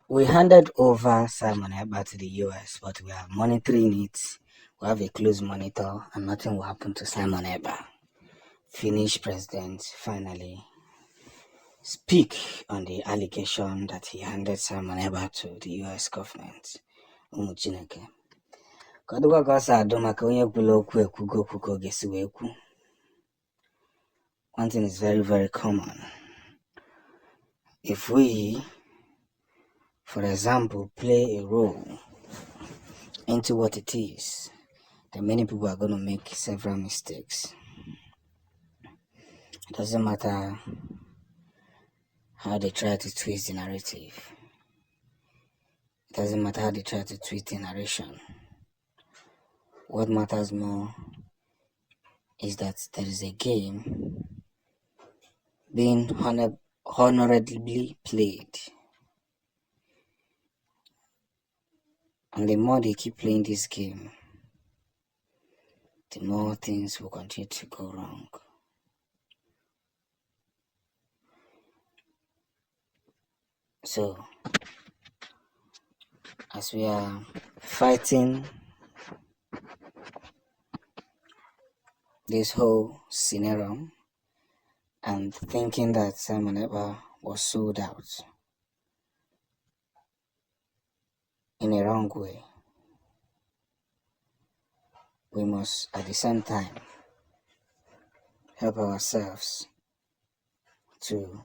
We handed over Simon Ekpa to the US, but we are monitoring it. We have a close monitor, and nothing will happen to Simon Ekpa. Finnish president finally speak on the allegation that he handed Simon Ekpa to the US government. Ụmụ Chineke. Ka ọ dịkwa ka ọ si adụ maka onye kwuru okwu ekwugo okwu ka ọ ga-esi wee kwu. One thing is very, very common. If we, for example, play a role into what it is, then many people are going to make several mistakes. It doesn't matter how they try to twist the narrative. It doesn't matter how they try to twist the narration. What matters more is that there is a game being honorably played. And the more they keep playing this game, the more things will continue to go wrong. So, as we are fighting this whole scenario and thinking that Simon Ekpa was sold out in a wrong way, we must at the same time help ourselves to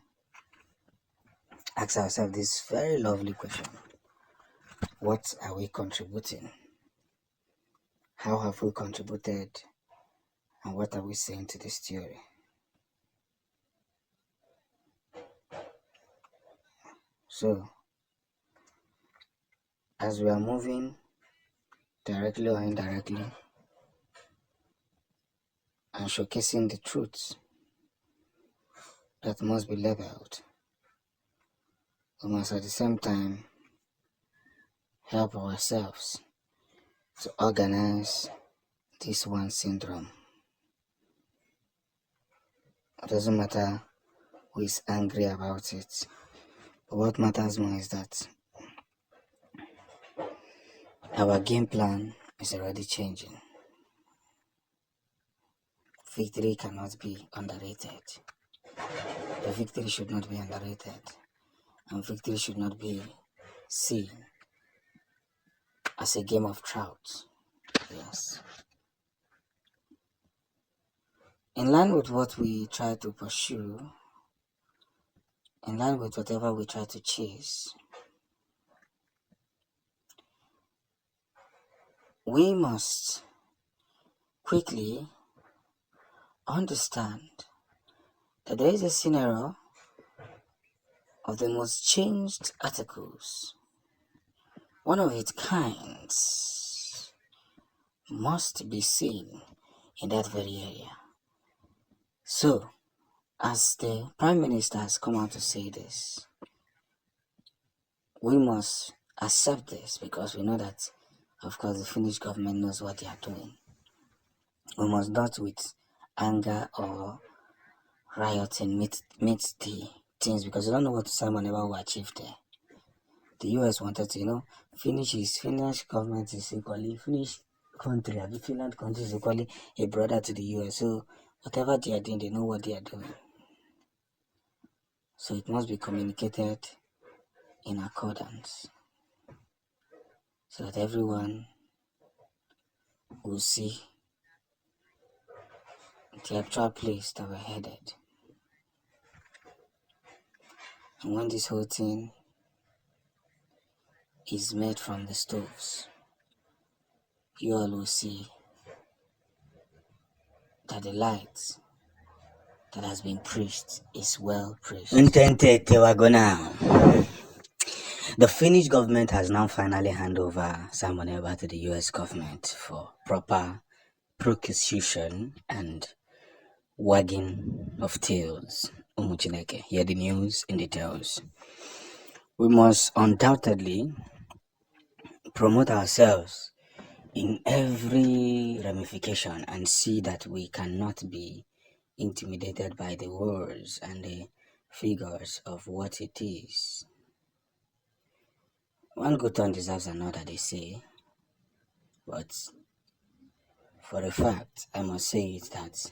ask ourselves this very lovely question. What are we contributing? How have we contributed? And what are we saying to this theory? So, as we are moving directly or indirectly and showcasing the truths that must be leveled, we must at the same time help ourselves to organize this one syndrome. It doesn't matter who is angry about it, but what matters more is that our game plan is already changing. Victory cannot be underrated. The victory should not be underrated, and victory should not be seen as a game of trout. Yes. In line with what we try to pursue, in line with whatever we try to chase, we must quickly understand that there is a scenario of the most changed articles, one of its kinds, must be seen in that very area. So, as the Prime Minister has come out to say this, we must accept this because we know that, of course, the Finnish government knows what they are doing. We must not with anger or rioting meet the things because we don't know what Simon Ekpa will achieve there. The US wanted to, Finnish government is equally, Finnish country, Finland country is equally a brother to the US. So whatever they are doing, they know what they are doing. So it must be communicated in accordance so that everyone will see the actual place that we're headed. And when this whole thing is made from the stoves, you all will see that the light that has been preached is well preached. The Finnish government has now finally handed over Simon Ekpa to the US government for proper prosecution and wagging of tails. Umuchineke, hear the news in details. We must undoubtedly promote ourselves in every ramification and see that we cannot be intimidated by the words and the figures of what it is. One good turn deserves another, they say, but for a fact, I must say it that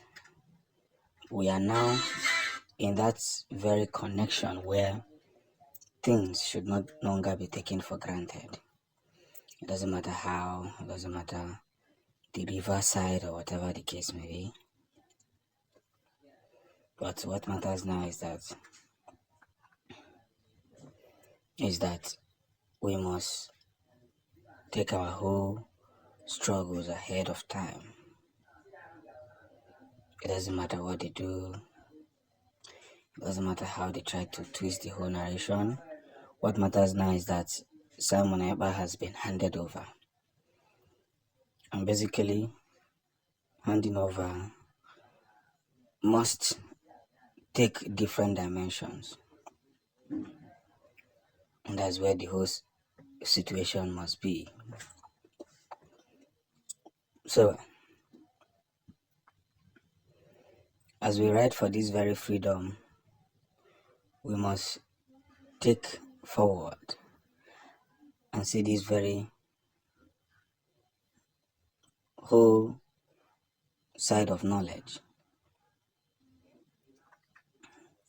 we are now in that very connection where things should not longer be taken for granted. It doesn't matter how, it doesn't matter the riverside or whatever the case may be. But what matters now is that we must take our whole struggles ahead of time. It doesn't matter what they do, it doesn't matter how they try to twist the whole narration. What matters now is that Simon Ekpa has been handed over. And basically, handing over must take different dimensions. And that's where the whole situation must be. So, as we write for this very freedom, we must take forward and see this very whole side of knowledge,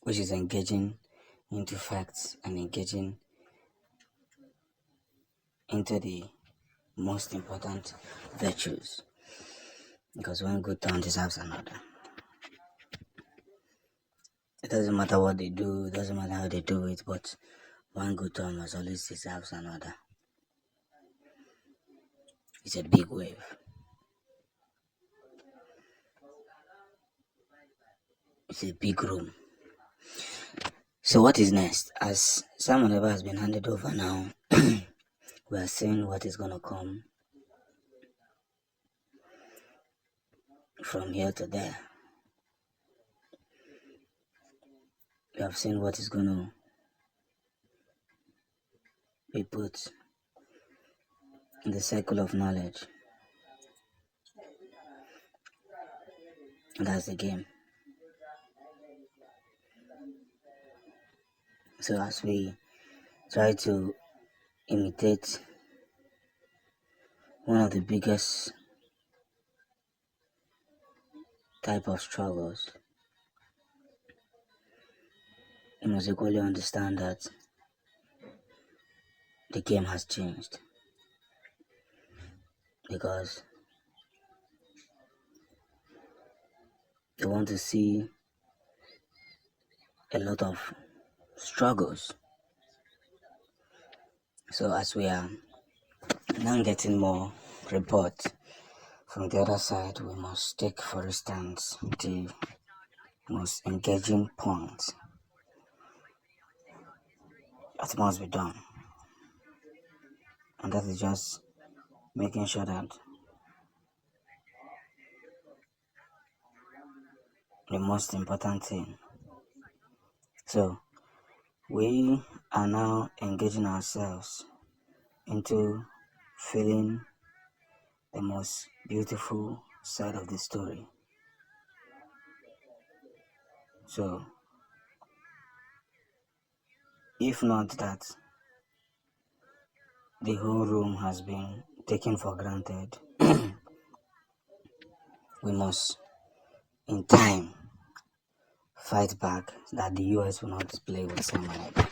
which is engaging into facts and engaging into the most important virtues. Because one good turn deserves another. It doesn't matter what they do, it doesn't matter how they do it, but one good turn must always deserves another. It's a big wave. It's a big room. So what is next? As Simon Ekpa has been handed over now, we are seeing what is going to come from here to there. We have seen what is going to be put in the cycle of knowledge. And that's the game. So as we try to imitate one of the biggest type of struggles, you must equally understand that the game has changed, because they want to see a lot of struggles. So as we are now getting more reports from the other side, we must take, for instance, the most engaging point that must be done, and that is just making sure that the most important thing. So we are now engaging ourselves into feeling the most beautiful side of the story. So if not that the whole room has been taken for granted, we must in time fight back that the US will not play with Simon Ekpa.